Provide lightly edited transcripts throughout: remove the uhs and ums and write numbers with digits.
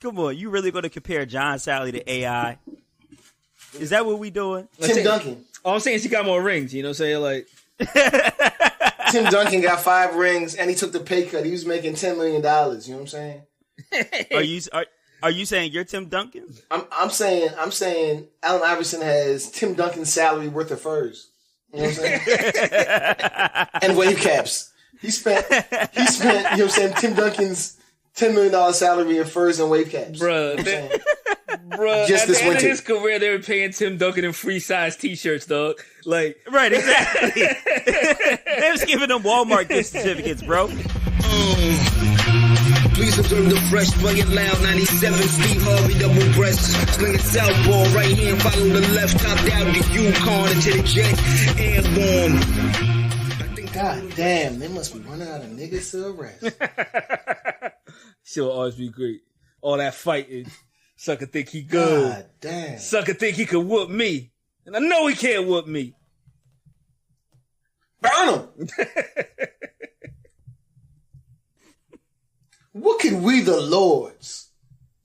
Come on, you really going to compare John Sally to AI? Is that what we doing? Tim Duncan. All I'm saying is he got more rings. You know what I'm saying? Like Tim Duncan got 5 rings and he took the pay cut. He was making $10 million. You know what I'm saying? Are you saying you're Tim Duncan? I'm saying Allen Iverson has Tim Duncan's salary worth of furs. You know what I'm saying? And wave caps. He spent, you know what I'm saying, Tim Duncan's $10 million salary in furs and wave caps. Bruh, you know bruh, just at this the end winter. of his career, they were paying Tim Duncan in free size T-shirts, dog. Like, right, exactly. They was giving them Walmart gift certificates, bro. Please observe the fresh, rugged, loud 97, Steve Harvey, double breast, sling it southpaw, right hand, follow the left, top down, the Yukon into the jet, airborne. God damn, they must be running out of niggas to arrest. She'll always be great. All that fighting. Sucker think he good. God damn. Sucker think he could whoop me. And I know he can't whoop me. Burn him! What could we, the Lords,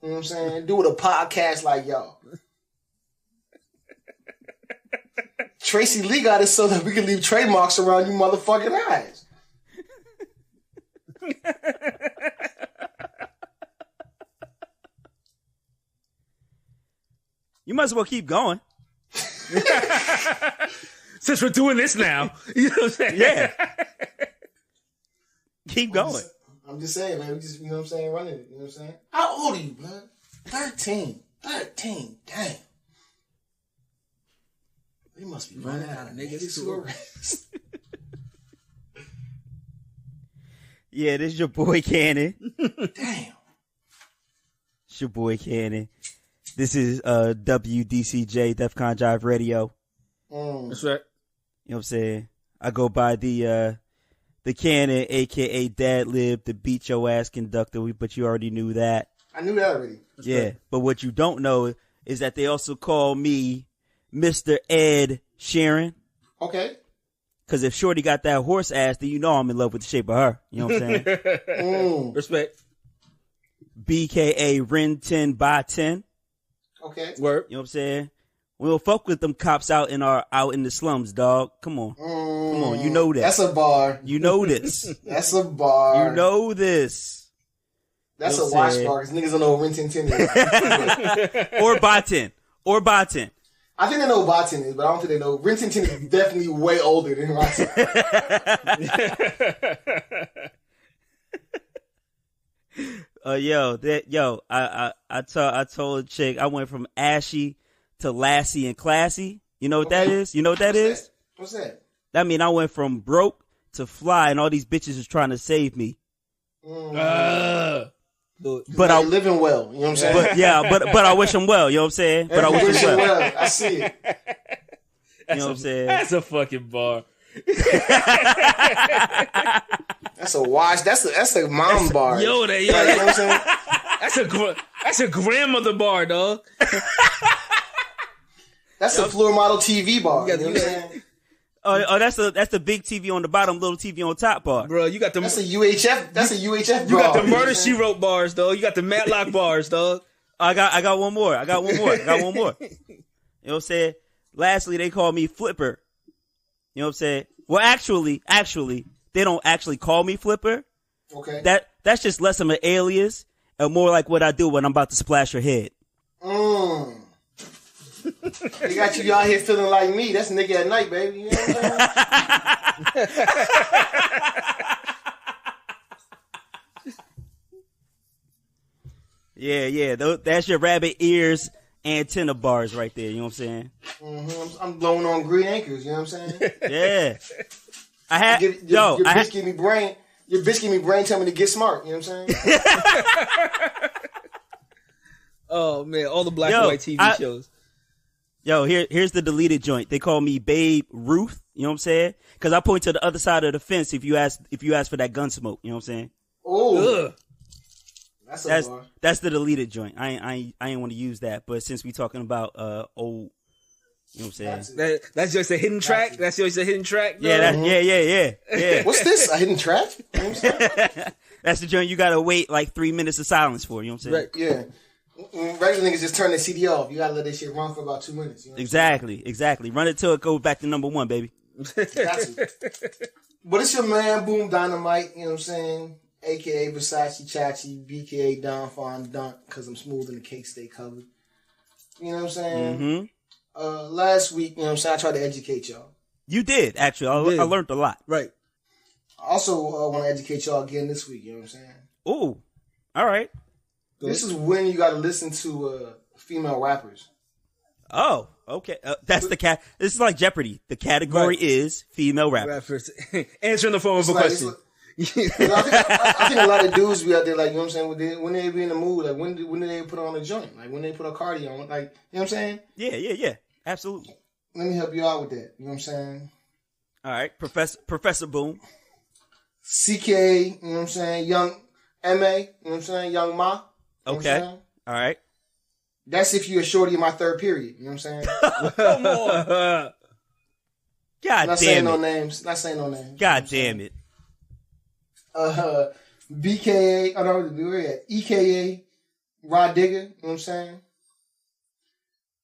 you know what I'm saying, do with a podcast like y'all? Tracy Lee got it so that we can leave trademarks around you motherfucking eyes. You might as well keep going. Since we're doing this now. You know what I'm saying? Yeah. Keep going. I'm just saying, man. We just, you know what I'm saying, running it. You know what I'm saying? How old are you, man? 13. 13. Damn. We must be running out of niggas to arrest. Yeah, this is your boy Cannon. Damn. It's your boy Cannon. This is WDCJ, DefCon Jive Radio. That's right. You know what I'm saying? I go by the Cannon, a.k.a. Dad Lib, the beat your ass conductor, but you already knew that. I knew that already. That's right. But what you don't know is that they also call me Mr. Ed Sheeran. Okay. Because if Shorty got that horse ass, then you know I'm in love with the shape of her. You know what I'm saying? Respect. BKA Ren 10 by 10. Okay. Word. You know what I'm saying? We don't fuck with them cops out in the slums, dog. Come on. Come on. You know that. That's a bar. You know this. That's a bar. You know this. That's you know a watch bar because niggas don't know what Ren 10 is. Or by 10. Or by 10. I think they know what Botin is, but I don't think they know. Ren 10 is definitely way older than Botin. I told a chick I went from ashy to lassie and classy. You know what that is? You know what that is? What's that? That mean I went from broke to fly, and all these bitches is trying to save me. But I'm living well. You know what I'm saying? But I wish them well. You know what I'm saying? But I wish them well. I see it. You know what I'm saying? That's a fucking bar. That's a wash. That's a mom bar. Yo, you know what I'm saying? That's a grandmother bar, dog. That's a floor model TV bar. You know what I'm saying? Oh, that's the big TV on the bottom, little TV on top bar. Bro, you got the... That's a UHF. That's a UHF You bar. got the Murder, She Wrote bars, dog. You got the Matlock bars, dog. I got one more. You know what I'm saying? Lastly, they call me Flipper. You know what I'm saying? Well, actually, they don't actually call me Flipper. Okay. That's just less of an alias and more like what I do when I'm about to splash your head. They got you out here feeling like me. That's nigga at night, baby. You know what I'm saying? Yeah. That's your rabbit ears antenna bars right there. You know what I'm saying? Mm-hmm. I'm blowing on green anchors. You know what I'm saying? Yeah. I had your bitch give me brain. Your bitch give me brain. Tell me to get smart. You know what I'm saying? Oh man, all the black and white TV shows. Here's the deleted joint. They call me Babe Ruth. You know what I'm saying? Because I point to the other side of the fence if you ask for that gun smoke. You know what I'm saying? Oh, that's the deleted joint. I ain't want to use that, but since we talking about old You know what I'm saying? That's just a hidden track. That's just a hidden track. Though? Yeah. What's this? A hidden track? You know what I'm saying? That's the joint you gotta wait like 3 minutes of silence for. You know what I'm saying? Right. Yeah. Regular niggas just turn the CD off. You gotta let this shit run for about 2 minutes. You know Exactly. Run it till it goes back to number 1, baby. Got to. But it's your man, Boom Dynamite, you know what I'm saying? AKA Versace Chachi, BKA Don Fon Dunk, because I'm smooth and the cake stay covered. You know what I'm saying? Mm-hmm. Last week, you know what I'm saying, I tried to educate y'all. You did, actually. I learned a lot. Right. I also want to educate y'all again this week, you know what I'm saying? Ooh. All right. This is when you got to listen to female rappers. Oh, okay. That's the cat. This is like Jeopardy. The category is female rappers. Answering the phone with a question. I think a lot of dudes be out there like, you know what I'm saying, when they be in the mood, like when do they put on a joint? Like when they put a Cardi on, like, you know what I'm saying? Yeah. Absolutely. Let me help you out with that. You know what I'm saying? All right. Professor Boom. CK, you know what I'm saying? Young MA, you know what I'm saying? Young Ma. You know Okay. what I'm saying? All right. That's if you're a shorty in my third period. You know what I'm saying? Come on. God Not damn saying it. no names. Not saying no names. God damn it. BKA, oh no, we're at EKA, Rod Digger, you know what I'm saying?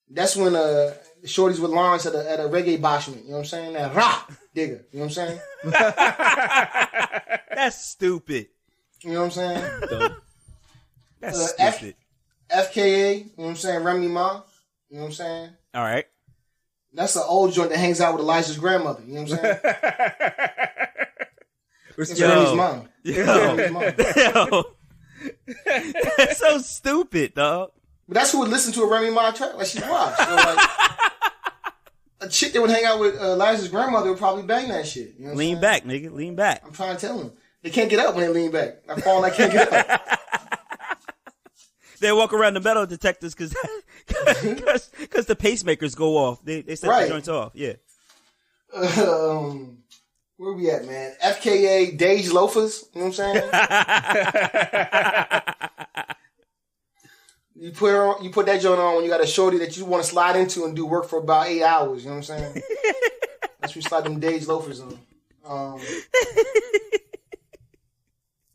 That's when shorties with Lawrence at a reggae bashment, you know what I'm saying? That Rod Digger, you know what I'm saying? That's stupid. You know what I'm saying? That's stupid. FKA, you know what I'm saying? Remy Ma, you know what I'm saying? All right. That's an old joint that hangs out with Elijah's grandmother, you know what I'm saying? It's Remy's mom. Yo. That's so stupid, dog. But that's who would listen to a Remy Ma track, like she's wild. So like, a chick that would hang out with Elijah's grandmother would probably bang that shit. You know Lean back, nigga. Lean back. I'm trying to tell them. They can't get up when they lean back. I fall and I can't get up. They walk around the metal detectors because the pacemakers go off. They set the joints off. Yeah. Where we at, man? FKA Dage Loafers. You know what I'm saying? You put that joint on when you got a shorty that you want to slide into and do work for about 8 hours. You know what I'm saying? That's when you slide them Dage Loafers on.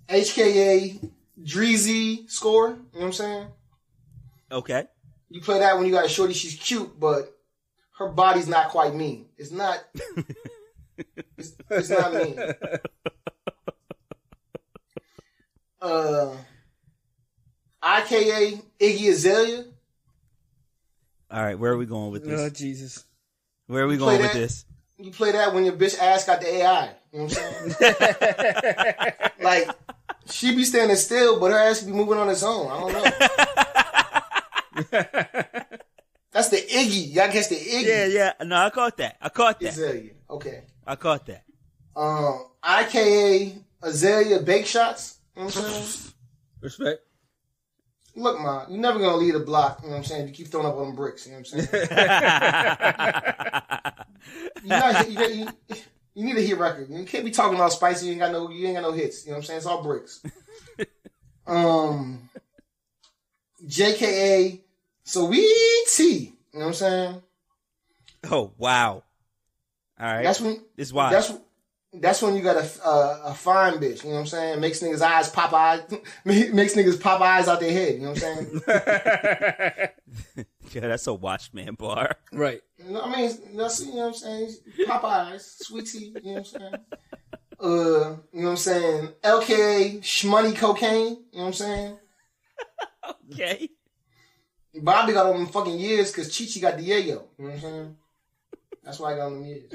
HKA Dreezy Score. You know what I'm saying? Okay. You play that when you got a shorty, she's cute, but her body's not quite mean. It's not. It's not mean. IKA Iggy Azalea. All right, where are we going with this? Oh, Jesus. Where are we going with this? You play that when your bitch ass got the AI. You know what I'm saying? Like, she be standing still, but her ass be moving on its own. I don't know. That's the Iggy. Y'all catch the Iggy. Yeah. No, I caught that. Azalea. Okay. I caught that. IKA Azalea Bake Shots. You know what I'm saying? Respect. Look, ma, you're never gonna lead a block. You know what I'm saying? You keep throwing up on them bricks. You know what I'm saying? You need a hit record. You can't be talking about spicy. You ain't got no hits. You know what I'm saying? It's all bricks. JKA Sweetie. You know what I'm saying? Oh wow! All right, that's when it's wild. That's when you got a fine bitch. You know what I'm saying? Makes niggas eyes pop eyes. Makes niggas pop eyes out their head. You know what I'm saying? Yeah, that's a Watchman bar. Right. You know what I mean? That's, you know what I'm saying? Pop eyes, sweetie. You know what I'm saying? You know what I'm saying? LKA Shmoney Cocaine. You know what I'm saying? Okay. Bobby got all them fucking years because Chi-Chi got the yayo. You know what I'm saying? That's why I got all them years.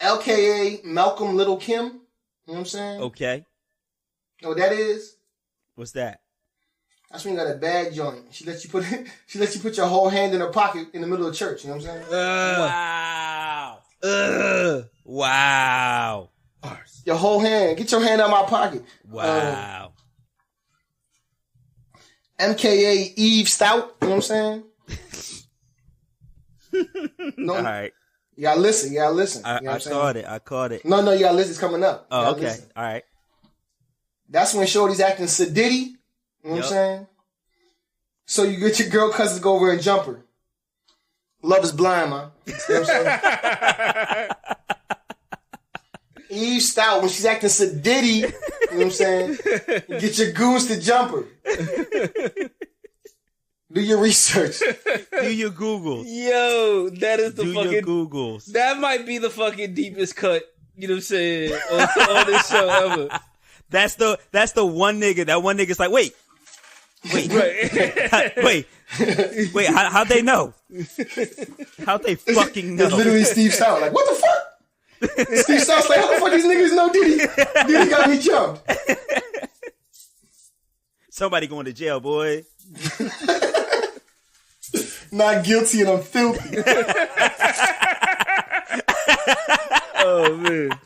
LKA Malcolm Little Kim. You know what I'm saying? Okay. You know what that is? What's that? That's when you got a bad joint. She lets you put your whole hand in her pocket in the middle of church. You know what I'm saying? Wow. Wow. Your whole hand. Get your hand out of my pocket. Wow. MKA Eve Stout. You know what I'm saying? No. All right. You gotta listen. You know I caught it. No, you gotta listen. It's coming up. Oh, okay. Listen. All right. That's when shorty's acting sedity. You know what I'm saying? So you get your girl cousins to go over and jump her. Love is blind, man. You know what I'm saying? Eve Stout, when she's acting sedity, you know what I'm saying? Get your goons to jump her. Do your research. Do your Googles. Yo, that is the Do fucking... your Googles. That might be the fucking deepest cut, you know what I'm saying, on this show ever. That's the one nigga. That one nigga's like, wait. How'd they know? How'd they fucking know? It's literally Steve Stout. Like, what the fuck? Steve Stout's like, how the fuck these niggas know Diddy? Diddy got me jumped. Somebody going to jail, boy. Not guilty and I'm filthy. Oh, man.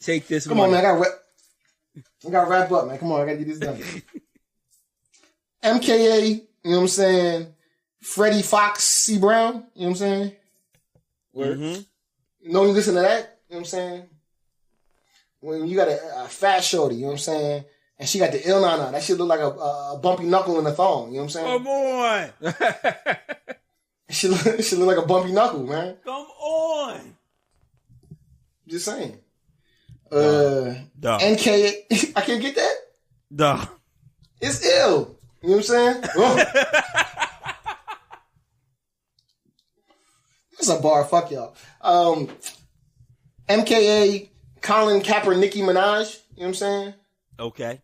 Take this Come on, man. I gotta wrap up, man. Come on, I gotta get this done. MKA, you know what I'm saying? Freddie Fox C. Brown, you know what I'm saying? Mm-hmm. You know, you listen to that, you know what I'm saying? When you got a fat shorty, you know what I'm saying? And she got the ill nana. That shit look like a bumpy knuckle in a thong, you know what I'm saying? Come on. She look like a bumpy knuckle, man. Come on. Just saying. Duh. NK, I can't get that? Duh. It's ill. You know what I'm saying? That's a bar. Fuck y'all. MKA, Colin Kaepernick, Nicki Minaj. You know what I'm saying? Okay.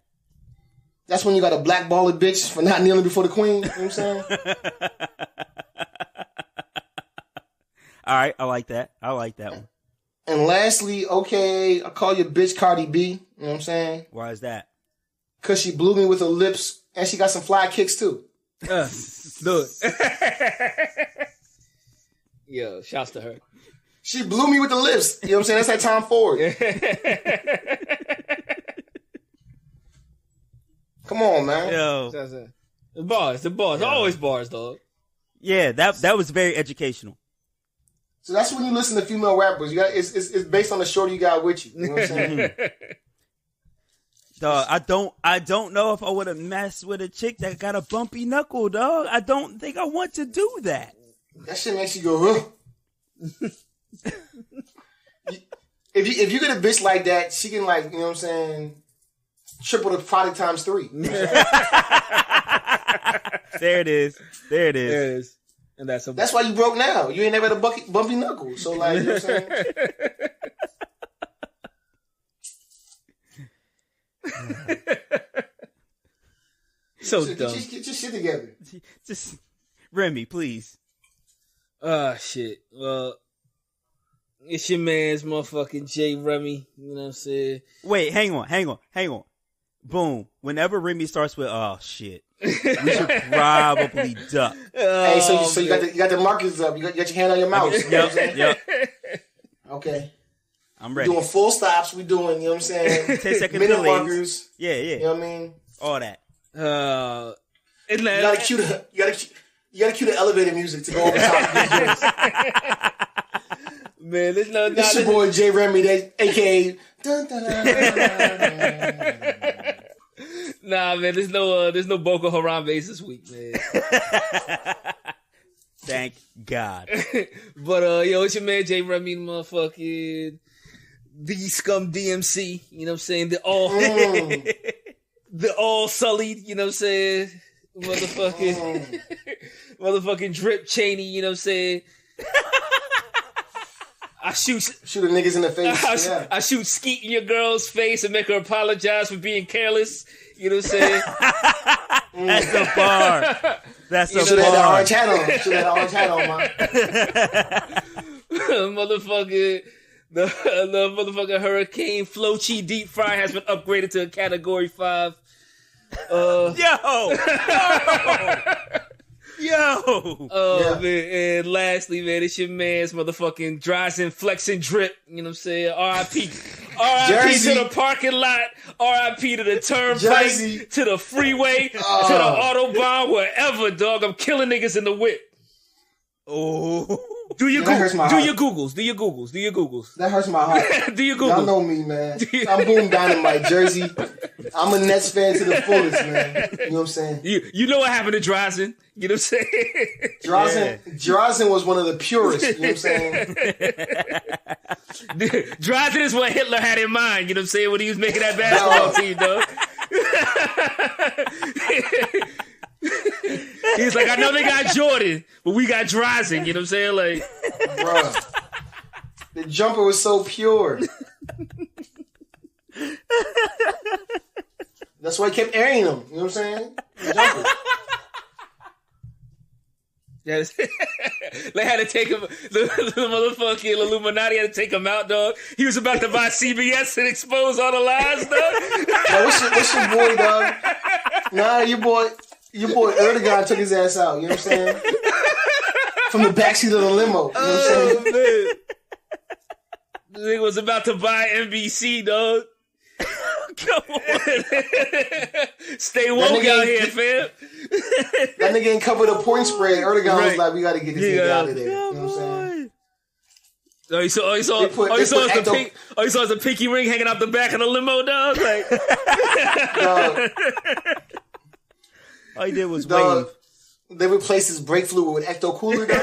That's when you got a blackballed bitch for not kneeling before the queen. You know what I'm saying? All right. I like that one. And lastly, okay, I call your bitch Cardi B. You know what I'm saying? Why is that? Because she blew me with her lips and she got some fly kicks too. Do it. Yo, shouts to her. She blew me with the lips. You know what I'm saying? That's that Tom Ford. Come on, man. Yo. The bars. Yeah. Always bars, dog. Yeah, that was very educational. So that's when you listen to female rappers. You got it's based on the shorty you got with you. You know what I'm saying? Dog, I don't know if I would have messed with a chick that got a bumpy knuckle, dog. I don't think I want to do that. That shit makes you go, huh? If you get a bitch like that, she can, like, you know what I'm saying, triple the product times 3. There it is. And that's why you broke now. You ain't never had a bumpy knuckle. So, like, you know what I'm saying? So get dumb. Get your shit together. Just Remy, please. Shit. Well, it's your man's motherfucking J. Remy. You know what I'm saying? Wait, hang on. Boom. Whenever Remy starts with, oh shit, we should probably duck. Hey, so you got the markers up. You got your hand on your mouth. You know what I'm saying? Yep. Okay. I'm ready. We're doing full stops. We doing, you know what I'm saying? 10-second minute delays. markers. Yeah. You know what I mean? All that. You gotta cue the elevator music to go over top. Man, there's no. This your boy J. Remy, aka. Dun, dun, dun, dun, dun. Nah, man, there's no Boko Haram base this week, man. Thank God. But yo, it's your man J. Remy, motherfucking the Scum DMC. You know what I'm saying? The all sullied. You know what I'm saying? Motherfucking Drip Cheney. You know what I'm saying? I shoot the niggas in the face. I shoot skeet in your girl's face and make her apologize for being careless. You know what I'm saying? That's a bar. That's a bar. Should have had the orange hat on, man. The motherfucking Hurricane Flochi Deep Fry has been upgraded to a Category 5. Yo. Man. And lastly, man, it's your man's motherfucking Dryzen Flexing Drip. You know what I'm saying? R.I.P. R.I.P. to the parking lot. R.I.P. to the turnpike. To the freeway. To the Autobahn. Wherever, dog. I'm killing niggas in the whip. Oh. Do your That hurts my heart. Googles. That hurts my heart. Do your Googles. Y'all know me, man. I'm Boom Dynamite, Jersey. I'm a Nets fan to the fullest, man. You know what I'm saying? You know what happened to Drazen? You know what I'm saying? Drazen was one of the purest. You know what I'm saying? Drazen is what Hitler had in mind. You know what I'm saying? When he was making that basketball team, dog. He's like, I know they got Jordan, but we got Drazen. You know what I'm saying? Like, bruh, the jumper was so pure. That's why I kept airing them. You know what I'm saying? The jumper. Yes. They had to take him. The motherfucking Illuminati had to take him out, dog. He was about to buy CBS and expose all the lies, dog. Yo, what's your boy, dog? Nah, your boy Erdogan took his ass out. You know what I'm saying? From the backseat of the limo. You know what I'm saying? Man. The nigga was about to buy NBC, dog. Come on. Stay woke out here, fam. That nigga ain't covered a point spread. Erdogan was like, we gotta get this nigga out of there. You know what I'm saying? Oh, you saw the pinky ring hanging out the back of the limo, dog. Like, all he did was wave. They replaced his brake fluid with Ecto Cooler, dog.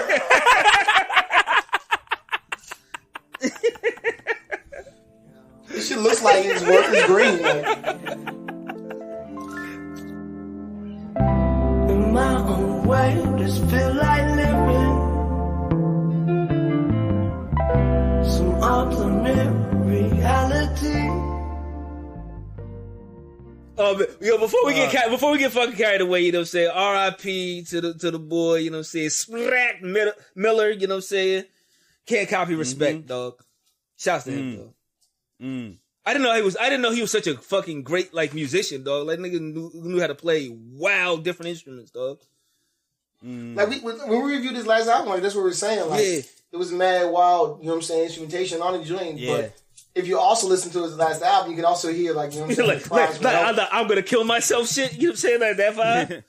This shit looks like it's working green. Like. In my own way, just feel like living some ultimate reality. Before we get fucking carried away, you know what I'm saying? R.I.P. to the boy, you know what I'm saying? Sprack Miller, you know what I'm saying? Can't copy respect, dog. Shouts to him, dog. I didn't know he was such a fucking great like musician, dog. Like nigga knew how to play wild different instruments, dog. Like when we reviewed his last album, like that's what we were saying. Like it was mad wild, you know what I'm saying, instrumentation on the joint. Yeah. But if you also listen to his last album, you can also hear like, you know what I'm saying, I'm gonna kill myself shit. You know what I'm saying? Like that vibe.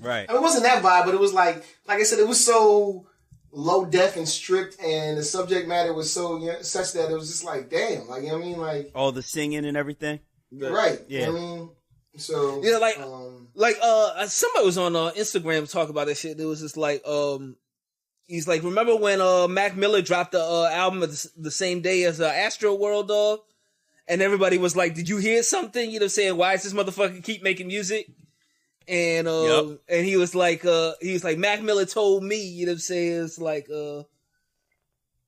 Right. I mean, it wasn't that vibe, but it was like I said, it was so low def and stripped, and the subject matter was so such that it was just like, damn, like, you know what I mean, like all the singing and everything. Right. Yeah. You know what I mean? So yeah, somebody was on Instagram talking about that shit. It was just like he's like, remember when Mac Miller dropped the album the same day as Astro World, dog? And everybody was like, did you hear something? You know what I'm saying? Why does this motherfucker keep making music? And and he was like Mac Miller told me, you know what I'm saying? It's like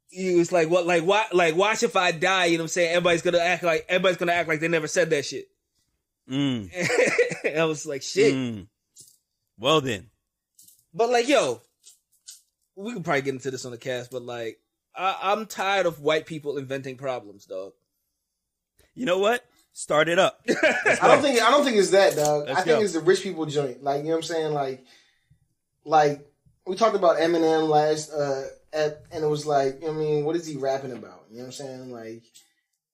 he was like, what, like why, like watch if I die, you know what I'm saying? Everybody's gonna act like they never said that shit. I was like, shit. Well then. But like, yo, we can probably get into this on the cast, but like, I'm tired of white people inventing problems, dog. You know what? Start it up. I don't think it's that, dog. I think it's the rich people joint. Like, you know what I'm saying? Like we talked about Eminem last, and it was like, you know what I mean, what is he rapping about? You know what I'm saying? Like,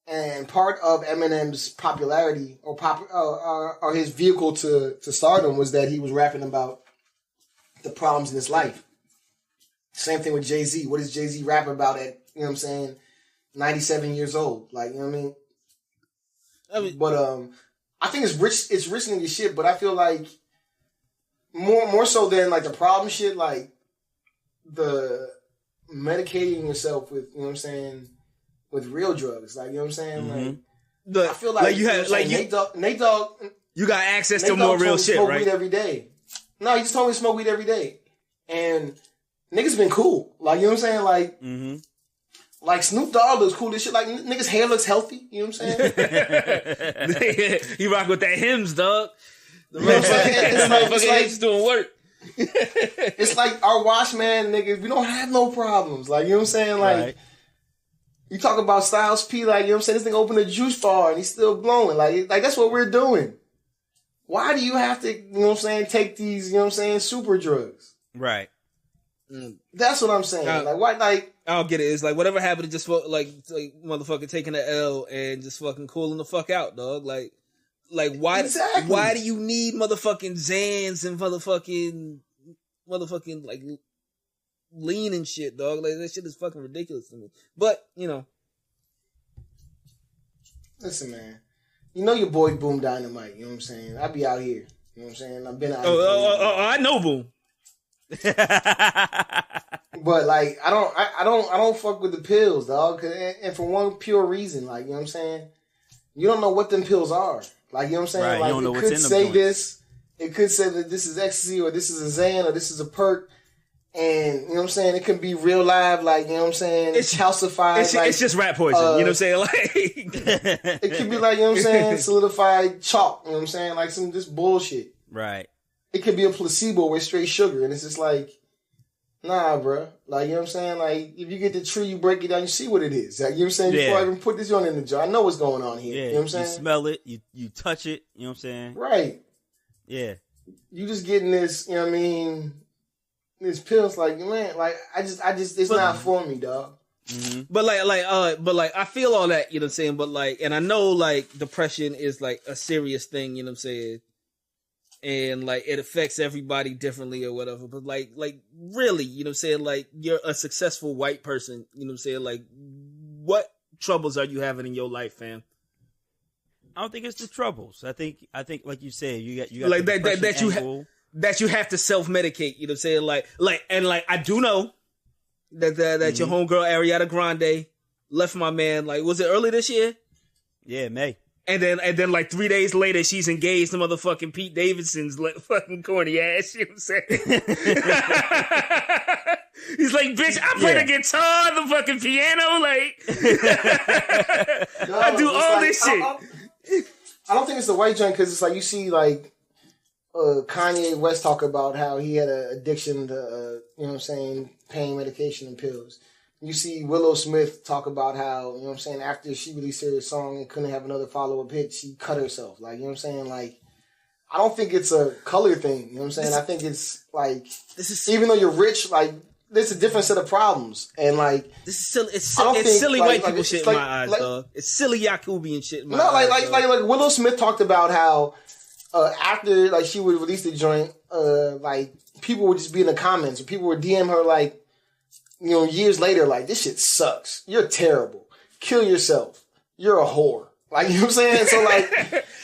and part of Eminem's popularity or his vehicle to stardom was that he was rapping about the problems in his life. Same thing with Jay-Z. What does Jay-Z rap about at, you know what I'm saying, 97 years old? Like, you know what I mean? But I think it's rich nigga shit, but I feel like more so than like the problem shit, like the medicating yourself with, you know what I'm saying, with real drugs. Like, you know what I'm saying? Like I feel like you had like Nate Dogg, you got access to more real shit, smoke right? Weed every day. No, he just told me to smoke weed every day. And niggas been cool. Like, you know what I'm saying? Like like Snoop Dogg looks cool as shit. Like niggas' hair looks healthy. You know what I'm saying? He rock with that Hims, dog. You know what I'm saying? It's like doing work. It's like our wash man niggas. We don't have no problems. Like, you know what I'm saying? Like you talk about Styles P. Like, you know what I'm saying? This nigga opened a juice bar and he's still glowing. Like that's what we're doing. Why do you have to, you know what I'm saying, take these, you know what I'm saying, super drugs? Right. That's what I'm saying. Like, why, like, I don't get it. It's like whatever happened to just like motherfucker taking the L and just fucking cooling the fuck out, dog. Like why? Exactly. Why do you need motherfucking Xans and motherfucking like lean and shit, dog. Like, that shit is fucking ridiculous to me. But, you know. Listen, man. You know your boy Boom Dynamite, you know what I'm saying? I be out here. You know what I'm saying? I've been out here. I know Boom. But like I don't fuck with the pills, dog. And for one pure reason, like, you know what I'm saying? You don't know what them pills are. Like, you know what I'm saying? Right, like, you don't know it what's could in them say joints. this. It could say that this is ecstasy or this is a Xan or this is a perk. And, you know what I'm saying? It could be real live, like, you know what I'm saying? It's calcified. It's just rat poison, you know what I'm saying? Like, it could be like, you know what I'm saying? Solidified chalk, you know what I'm saying? Like some just bullshit. Right. It could be a placebo with straight sugar. And it's just like, nah, bro. Like, you know what I'm saying? Like, if you get the tree, you break it down, you see what it is. Like, you know what I'm saying? Before I even put this joint in the jar, I know what's going on here. Yeah, you know what I'm saying? You smell it, you touch it, you know what I'm saying? Right. Yeah. You just getting this, you know what I mean? These pills, like, man, like, I just, it's not for me, dog. Mm-hmm. But I feel all that, you know what I'm saying? But like, and I know like depression is like a serious thing, you know what I'm saying? And like, it affects everybody differently or whatever. But like really, you know what I'm saying? Like, you're a successful white person, you know what I'm saying? Like, what troubles are you having in your life, fam? I don't think it's the troubles. I think like you said, you got like the that you have to self-medicate, you know what I'm saying? Like I do know that your homegirl Ariana Grande left my man, like, was it early this year? Yeah, May. And then like 3 days later, she's engaged to motherfucking Pete Davidson's fucking corny ass, you know what I'm saying? He's like, bitch, I play the guitar, the fucking piano, like, I do all this shit. I don't think it's the white joint because it's like you see like Kanye West talk about how he had an addiction to, you know what I'm saying, pain medication and pills. You see Willow Smith talk about how, you know what I'm saying, after she released her song and couldn't have another follow-up hit, she cut herself. Like, you know what I'm saying? Like, I don't think it's a color thing. You know what I'm saying? I think it's like, even though you're rich, like, there's a different set of problems. And like, this is silly. It's silly white people shit in my eyes, dog. It's silly Yakubian shit in my eyes. Like Willow Smith talked about how after like she would release the joint, like people would just be in the comments, or people would DM her like, you know, years later, like, this shit sucks. You're terrible. Kill yourself. You're a whore. Like, you know what I'm saying? So like,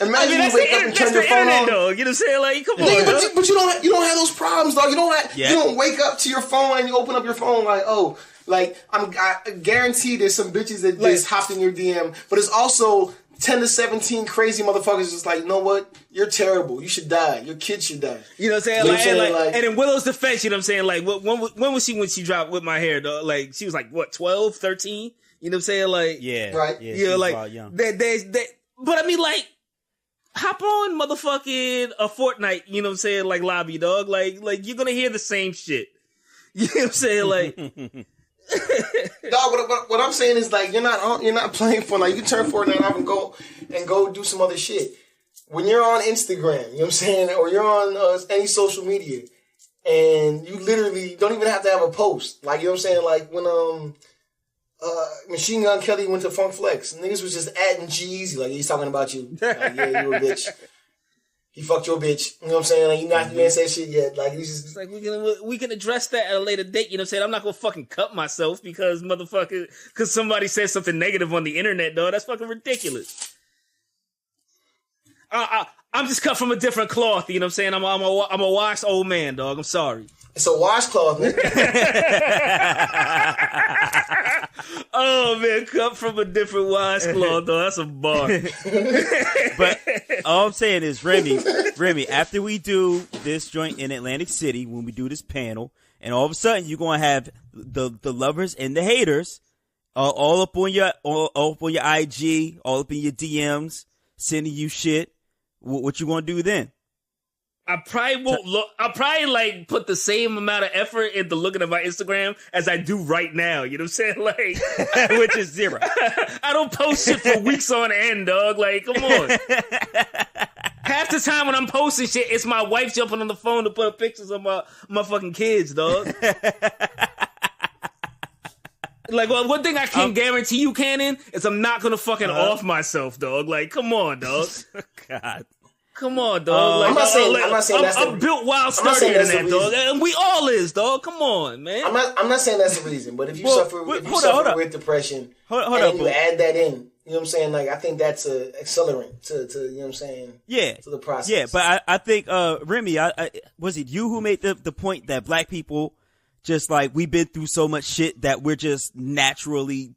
imagine you wake up and turn your phone on. Dog. You know what I'm saying? Like, come on, but you don't have those problems, dog. You don't wake up to your phone and you open up your phone like, oh, like I guarantee there's some bitches that just hopped in your DM, but it's also 10 to 17 crazy motherfuckers just like, you know what? You're terrible. You should die. Your kids should die. You know what I'm saying? Like, and in Willow's defense, you know what I'm saying? Like, when was she dropped With My Hair, dog? Like, she was like, what, 12, 13? You know what I'm saying? Like, yeah. Right. Yeah, you know, like, young. But I mean, like, hop on motherfucking a Fortnite, you know what I'm saying? Like, lobby, dog. Like, you're gonna hear the same shit. You know what I'm saying? Like, dog, what I'm saying is like you're not playing for like you can turn Fortnite off and go do some other shit. When you're on Instagram, you know what I'm saying, or you're on any social media, and you literally don't even have to have a post. Like, you know what I'm saying, like when Machine Gun Kelly went to Funk Flex, niggas was just adding G-Eazy, like he's talking about you. Like, yeah, you a bitch. He fucked your bitch. You know what I'm saying? Like, you ain't said shit yet. Like, he's just... It's like, we can address that at a later date. You know what I'm saying? I'm not gonna fucking cut myself because somebody said something negative on the internet, dog. That's fucking ridiculous. I'm just cut from a different cloth. You know what I'm saying? I'm a washed old man, dog. I'm sorry. It's a washcloth, man. Oh, man, cut from a different washcloth, dog. That's a bar. But all I'm saying is, Remy, after we do this joint in Atlantic City, when we do this panel, and all of a sudden you're going to have the lovers and the haters all up on your IG, all up in your DMs, sending you shit. What you going to do then? I probably won't look. I'll probably like put the same amount of effort into looking at my Instagram as I do right now. You know what I'm saying? Like, which is zero. I don't post shit for weeks on end, dog. Like, come on. Half the time when I'm posting shit, it's my wife jumping on the phone to put up pictures of my fucking kids, dog. Like, well, one thing I can't guarantee you, Cannon, is I'm not gonna fucking off myself, dog. Like, come on, dog. God. Come on, dog. I'm not saying that's I'm built wild sturdier than that, dog. And we all is, dog. Come on, man. I'm not saying that's the reason, but if you suffer with depression, and you add that in, you know what I'm saying? Like, I think that's a accelerant to you know what I'm saying? Yeah. To the process. Yeah, but I think, Remy, was it you who made the point that black people just like, we've been through so much shit that we're just naturally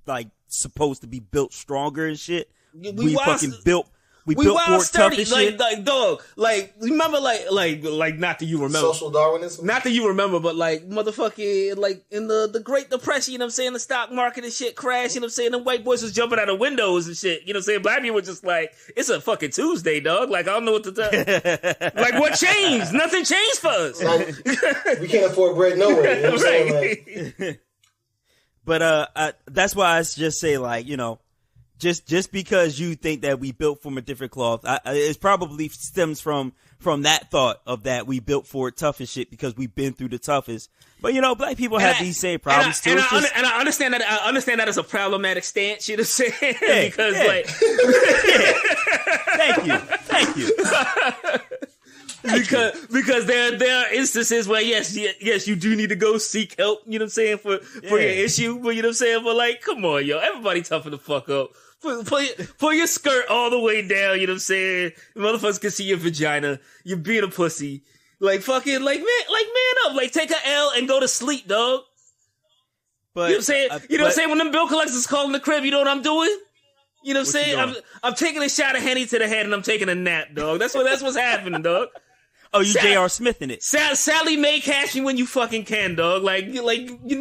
like supposed to be built stronger and shit? We fucking built. We built for it tough and shit. Like, dog, like, remember, like, not that you remember. Social Darwinism? Not that you remember, but, like, motherfucking, like, in the Great Depression, you know what I'm saying, the stock market and shit crashed, you know what I'm saying, the white boys was jumping out of windows and shit, you know what I'm saying, black people were just like, it's a fucking Tuesday, dog, like, I don't know what to tell. Like, what changed? Nothing changed for us. Like, we can't afford bread nowhere, you know what I'm saying? Like, but, that's why I just say, like, you know, just because you think that we built from a different cloth, it probably stems from that thought of that we built for it tough and shit because we've been through the toughest. But you know, black people have these same problems too. And I understand that. I understand that as a problematic stance. You know what I'm saying? Yeah, because yeah. like, thank you. Because there are instances where yes you do need to go seek help, you know what I'm saying, for your issue, but you know what I'm saying, but like, come on, yo, everybody toughen the fuck up. Pull your skirt all the way down, you know what I'm saying? Motherfuckers can see your vagina. You're being a pussy. Like fucking man up. Like take a L and go to sleep, dog. But you know what I'm saying? You know what I'm saying? When them bill collectors calling the crib, you know what I'm doing? You know what I'm saying? I'm taking a shot of Henny to the head and I'm taking a nap, dog. That's what's happening, dog. Oh, you J.R. Smith in it. Sally Mae cash me when you fucking can, dog. You're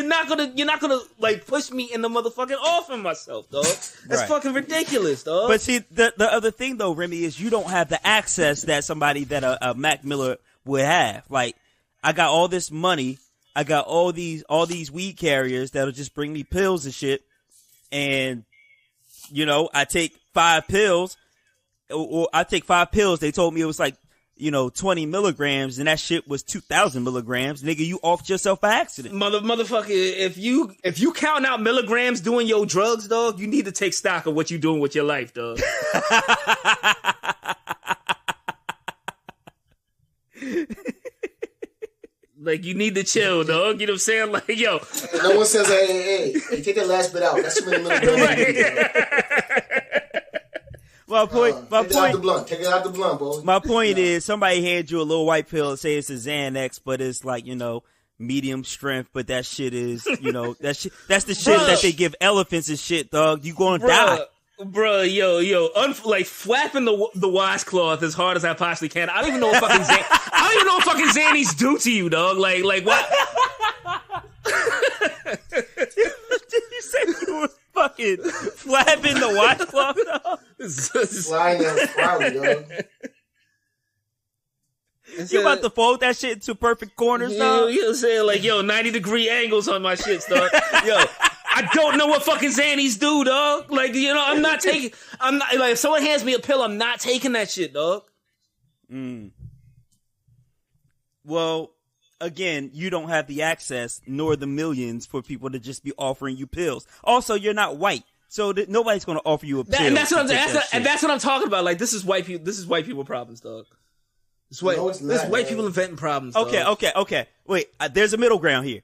not gonna like push me in the motherfucking off of myself, dog. That's fucking ridiculous, dog. But see, the other thing though, Remy, is you don't have the access that somebody that a Mac Miller would have. Like, I got all this money, I got all these weed carriers that'll just bring me pills and shit, and you know, I take 5 pills, or I take 5 pills. They told me it was like, you know, 20 milligrams, and that shit was 2,000 milligrams. Nigga, you offed yourself by accident. Motherfucker, if you count out milligrams doing your drugs, dog, you need to take stock of what you doing with your life, dog. Like, you need to chill, dog. You know what I'm saying? Like, yo. No one says, hey, take that last bit out. That's too many milligrams. My point. Take it out the blunt, boy. My point is, somebody hands you a little white pill and say it's a Xanax, but it's like, you know, medium strength. But that shit is, you know, that's the shit that they give elephants and shit, dog. You gonna die, bro. Yo, like flapping the washcloth as hard as I possibly can. I don't even know what fucking Xannies do to you, dog. Like what? You said you were fucking flapping the washcloth, dog. Sliding that probably, dog. You about to fold that shit into perfect corners, dog? You know what I'm saying? Like, yo, 90-degree angles on my shit, dog. Yo, I don't know what fucking Xannies do, dog. Like, you know, I'm not, like, if someone hands me a pill, I'm not taking that shit, dog. Well, again, you don't have the access nor the millions for people to just be offering you pills. Also, you're not white, so nobody's going to offer you a pill. And that's what I'm talking about. Like, this is white people problems, dog. This white people inventing problems. Dog. Okay. Wait, there's a middle ground here.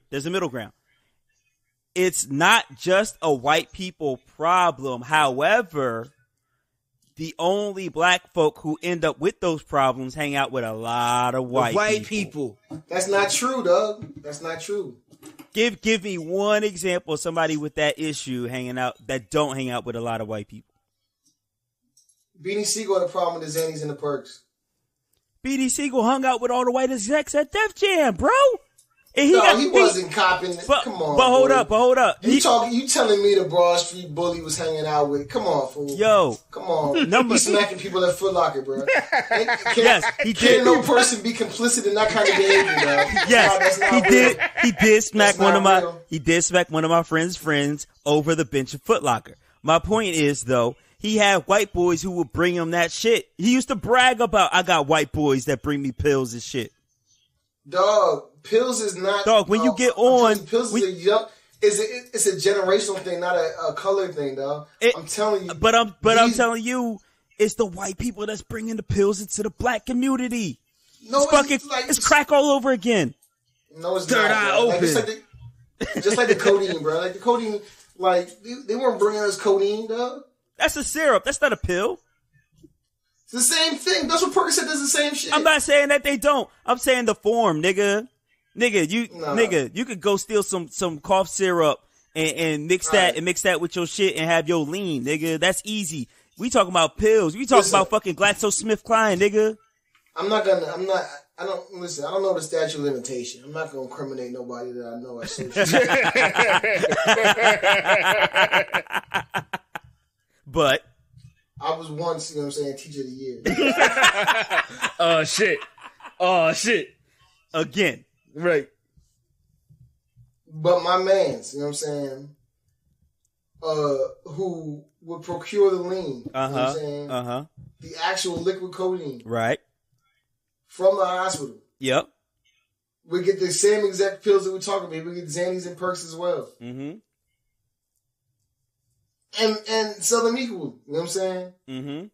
It's not just a white people problem. However, the only black folk who end up with those problems hang out with a lot of white people. That's not true, dog. That's not true. Give me one example of somebody with that issue hanging out that don't hang out with a lot of white people. Beanie Siegel had a problem with the Xannies and the perks. Beanie Siegel hung out with all the white execs at Def Jam, bro. And he wasn't copping. Come on, but hold up. You telling me the Broad Street bully was hanging out with? Come on, fool. Yo, come on. He's smacking people at Foot Locker, bro. Yes, he did. Can't no person be complicit in that kind of behavior, bro. Yes, he did. He did smack one of my. He did smack one of my friends over the bench of Foot Locker. My point is, though, he had white boys who would bring him that shit. He used to brag about, I got white boys that bring me pills and shit. Dog, pills is not. Dog, when you get on, pills is a young. It's a generational thing, not a color thing, dog. I'm telling you. But I'm telling you, It's the white people that's bringing the pills into the black community. No, it's crack all over again. No, it's Third not. eye Bro. open. Just like the codeine, bro. Like the codeine, like they weren't bringing us codeine, dog. That's a syrup. That's not a pill. It's the same thing. That's what Percocet does. The same shit. I'm not saying that they don't. I'm saying the form, nigga. Nigga, you could go steal some cough syrup and mix that and mix that with your shit and have your lean, nigga. That's easy. We talking about pills. We talking about fucking GlaxoSmithKline, nigga. I don't know the statute of limitation. I'm not gonna incriminate nobody that I know. But I was once, you know what I'm saying, teacher of the year. Oh shit. Again. Right. But my mans, you know what I'm saying, who would procure the lean, you know what I'm saying, the actual liquid codeine, right, from the hospital. Yep. We get the same exact pills that we're talking about. We get Xannies and Perks as well. Mm-hmm. And sell them equal. You know what I'm saying? Mm-hmm.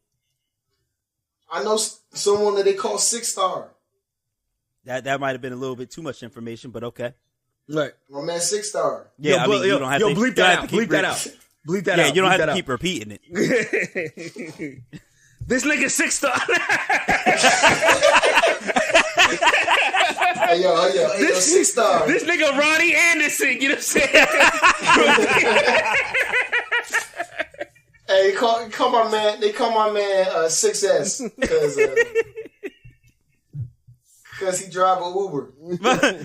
I know someone that they call 6-Star. That might have been a little bit too much information, but okay. Right. My man 6-Star. Yeah, you don't have to bleep that out. Bleep that out. Bleep that out. Yeah, you don't have to keep repeating it. This nigga 6-Star. Hey, yo, 6-Star. This nigga Ronnie Anderson, you know what I'm saying? Hey, call my man. They call my man 6S because he drives an Uber.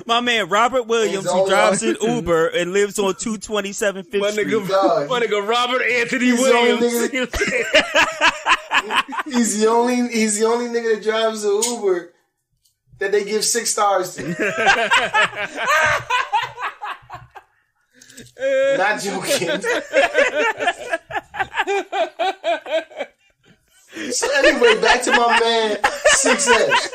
My man Robert Williams, he drives an Uber and lives on 227 Fifth Street. My nigga Robert Anthony Williams. He's the only nigga that drives an Uber that they give 6 stars to. Not joking. So anyway, back to my man 6S.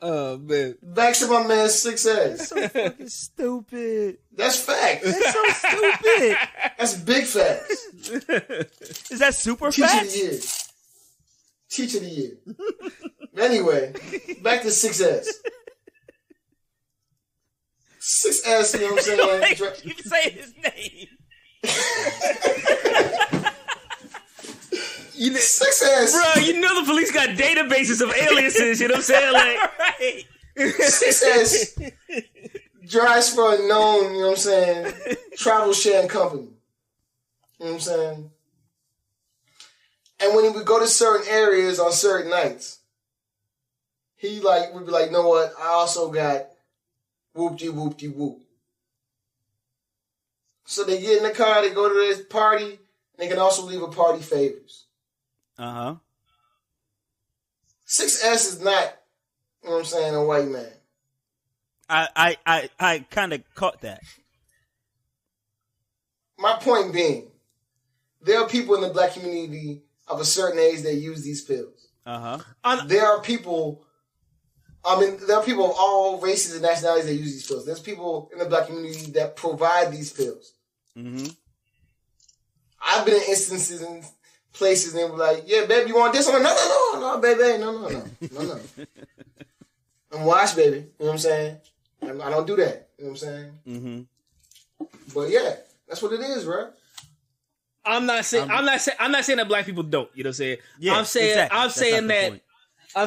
Oh man. Back to my man 6S. That's so fucking stupid. That's facts. That's so stupid. That's big facts. Is that super Teacher facts? of the year. Teacher of the year. Anyway, back to 6S. 6S, you know what I'm saying? Keep saying his name. 6S. Bro, you know the police got databases of aliases, you know what I'm saying? Like, right. 6S drives for a known, you know what I'm saying, travel sharing company. You know what I'm saying? And when he would go to certain areas on certain nights, he would be like, you know what, I also got whoop-de-whoop-de-whoop. So they get in the car, they go to this party, and they can also leave a party favors. 6S is not, you know what I'm saying, a white man. I kind of caught that. My point being, there are people in the black community of a certain age that use these pills. There are people of all races and nationalities that use these pills. There's people in the black community that provide these pills. Mm-hmm. I've been in instances in places and they were like, yeah, baby, you want this? I'm like, no, baby, no. I'm washed, baby. You know what I'm saying? I don't do that. You know what I'm saying? Mm-hmm. But yeah, that's what it is, bro. I'm not saying that black people don't. You know what I'm saying? Yeah, I'm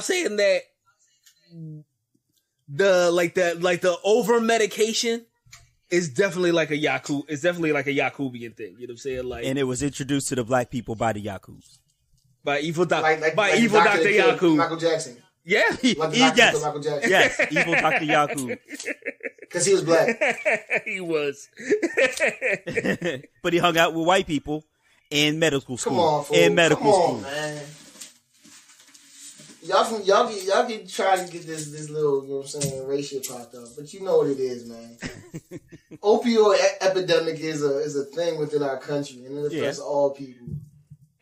saying that the over medication is definitely like a Yaku. It's definitely like a Yakubian thing. You know what I'm saying? Like, and it was introduced to the black people by the Yakubs. By evil Dr. Dr. Yaku. Michael Jackson. Yeah. Yes. Michael Jackson. Yes. Evil Dr. Yaku. Because he was black. He was. But he hung out with white people in medical school. Come on, fool. In medical school. Man. Y'all get trying to get this little, you know what I'm saying, racial popped up, but you know what it is, man. Opioid epidemic is a thing within our country, and it affects all people.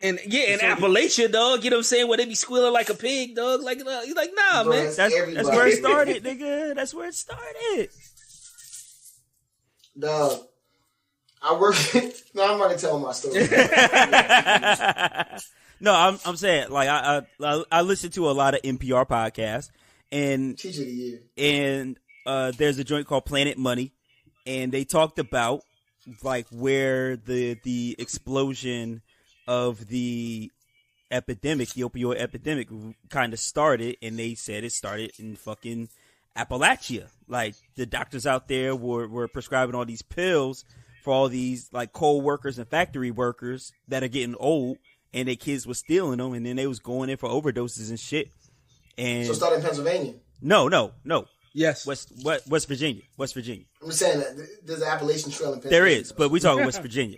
And in Appalachia, dog, you know what I'm saying, where they be squealing like a pig, dog. Like, you're like, nah, Bro, man. That's where it started, nigga. That's where it started. Dog, I work. No, I'm not telling my story. No, I'm saying like I listen to a lot of NPR podcasts and Teacher of the Year. And there's a joint called Planet Money, and they talked about like where the explosion of the epidemic, the opioid epidemic, kind of started, and they said it started in fucking Appalachia. Like the doctors out there were prescribing all these pills for all these like coal workers and factory workers that are getting old, and their kids were stealing them, and then they was going in for overdoses and shit. And so it started in Pennsylvania. No. Yes. West Virginia. I'm just saying that there's an Appalachian Trail in Pennsylvania. There is, but we talking West Virginia.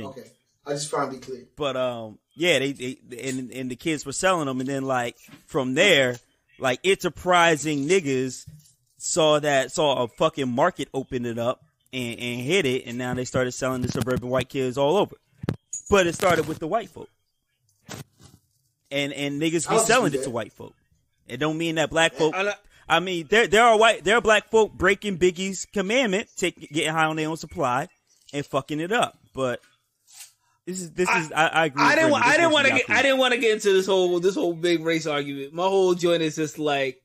Okay. I just trying to be clear. But yeah, they and the kids were selling them, and then like from there, like enterprising niggas saw a fucking market open it up and hit it, and now they started selling to suburban white kids all over. But it started with the white folk, and niggas be selling it to white folk. It don't mean that black folk. I mean, there are black folk breaking Biggie's commandment, getting high on their own supply and fucking it up. But this is I agree. I didn't want to get into this whole big race argument. My whole joint is just like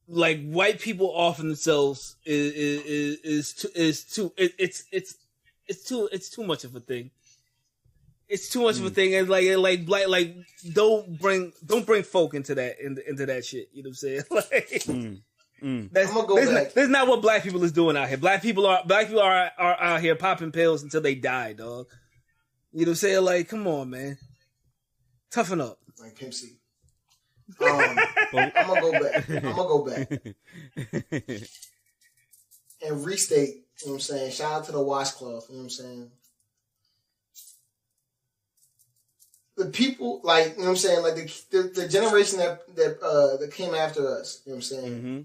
white people offing themselves is too much of a thing. It's too much of a thing, and like black, like don't bring folk into that shit. You know what I'm saying? Like, that's not what black people is doing out here. Black people are out here popping pills until they die, dog. You know what I'm saying? Like, come on, man, toughen up. Like Pimp C. I'm gonna go back and restate. You know what I'm saying? Shout out to the washcloth. You know what I'm saying? The people, like, you know what I'm saying, like the generation that came after us, you know what I'm saying, mm-hmm.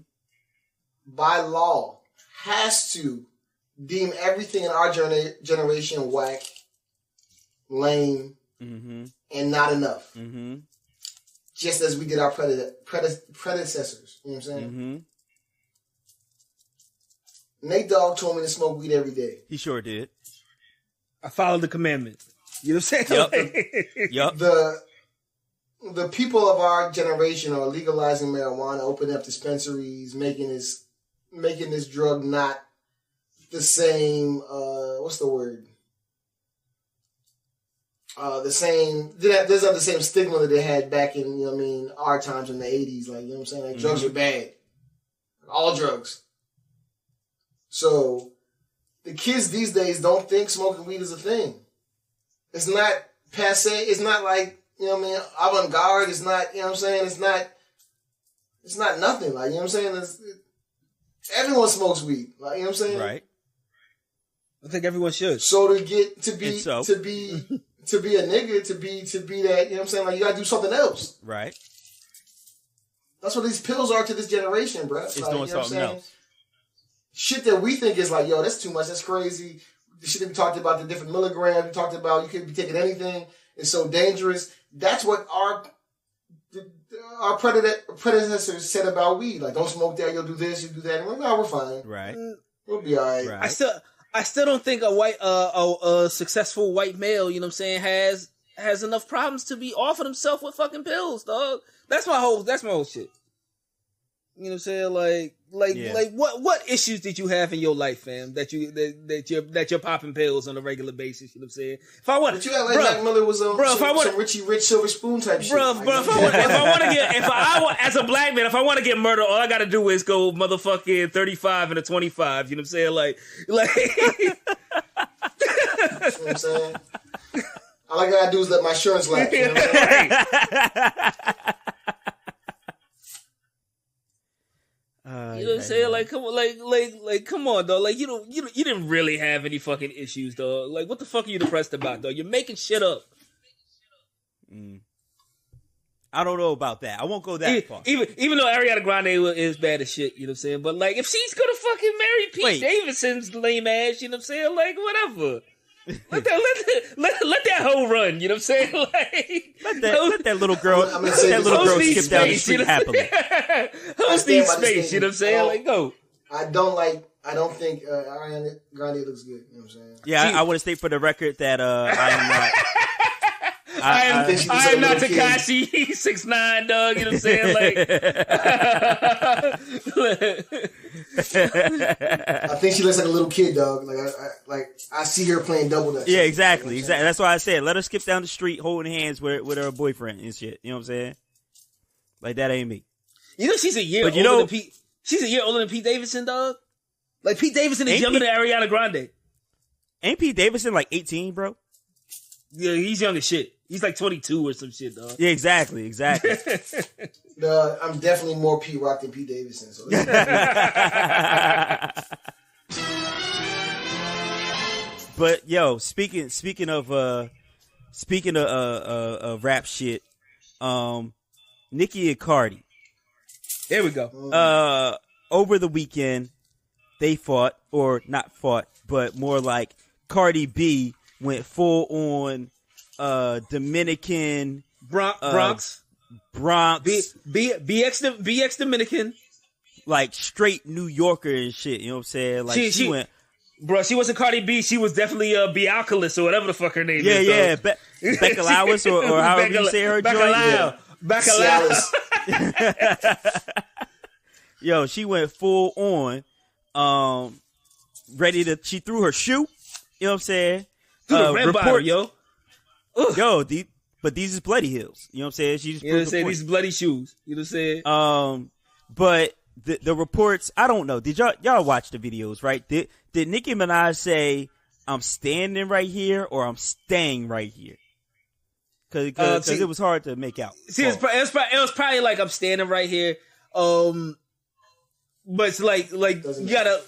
by law has to deem everything in our generation whack, lame, mm-hmm. and not enough. Mm-hmm. Just as we did our predecessors, you know what I'm saying? Mm-hmm. Nate Dogg told me to smoke weed every day. He sure did. I followed the commandment. You know what I'm saying? Yep. The people of our generation are legalizing marijuana, opening up dispensaries, making this drug not the same. What's the word? The same. There's not the same stigma that they had back in, you know what I mean, our times in the 80s. Like, you know what I'm saying? Like, drugs were bad. All drugs. So the kids these days don't think smoking weed is a thing. It's not passe. It's not like, you know what I mean, avant-garde. It's not, you know what I'm saying? It's not nothing. Like, you know what I'm saying? Everyone smokes weed. Like, you know what I'm saying? Right. I think everyone should. So to get to be a nigga, to be that, you know what I'm saying? Like, you gotta do something else. Right. That's what these pills are to this generation, bro. It's like, doing you know something else. Shit that we think is like, yo, that's too much. That's crazy. The shit that we talked about, the different milligrams, we talked about, you could be taking anything. It's so dangerous. That's what our predecessors said about weed. Like, don't smoke that, you'll do this, you'll do that. And we're like, no, we're fine. Right. We'll be all right. I still don't think a successful white male, you know what I'm saying, has enough problems to be offering himself with fucking pills, dog. That's my whole shit. You know what I'm saying? Like what issues did you have in your life, fam? That you're popping pills on a regular basis. You know what I'm saying? If I want, but you act like Mac Miller was some Richie Rich Silver Spoon type shit. Bro, if I want as a black man, if I want to get murdered, all I got to do is go motherfucking 35 and a 25. You know what I'm saying? Like. You know what I'm saying? All I gotta do is let my insurance lapse. You know what I'm saying? You know what I'm saying? Like, come on, come on, dog. Like, you didn't really have any fucking issues, dog. Like, what the fuck are you depressed about, dog? You're making shit up. I don't know about that. I won't go that far. Even though Ariana Grande is bad as shit, you know what I'm saying? But, like, if she's gonna fucking marry Pete Davidson's lame ass, you know what I'm saying? Like, whatever. Let that hoe run, you know what I'm saying? Like, let that little girl skip down the street happily. Host needs space, you know what I'm saying? Like, go. I don't like I don't think Ariana Grande looks good. You know what I'm saying? Yeah, I want to state for the record that I am not. I am not Tekashi. He's 6'9", dog. You know what I'm saying? I think she looks like a little kid, dog. I see her playing double dutch. Yeah, exactly, exactly. That's why I said let her skip down the street holding hands with her boyfriend and shit. You know what I'm saying? Like that ain't me. You know she's a year older than Pete. She's a year older than Pete Davidson, dog. Like Pete Davidson is younger than Ariana Grande. Ain't Pete Davidson like 18, bro? Yeah, he's young as shit. He's like 22 or some shit, dog. Yeah, exactly. I'm definitely more Pete Rock than Pete Davidson. So But yo, speaking of rap shit, Nicki and Cardi. There we go. Over the weekend, they fought, or not fought, but more like Cardi B went full on Dominican Bronx BX Dominican, like straight New Yorker and shit. You know what I'm saying? Like she went. Bro, she wasn't Cardi B. She was definitely Bialcalis or whatever the fuck her name is. Yeah. Beckalawis or however you say her joint. Bacalao. Yo, she went full on, ready to. She threw her shoe. You know what I'm saying? Red bottom, yo. Ugh. Yo, but these is bloody heels. You know what I'm saying? She just you know what I'm saying? These bloody shoes. You know what I'm saying? But the reports, I don't know. Did y'all watch the videos, right? Did Nicki Minaj say, I'm standing right here or I'm staying right here? Because it was hard to make out. See, it was probably like, I'm standing right here. But it's like you gotta,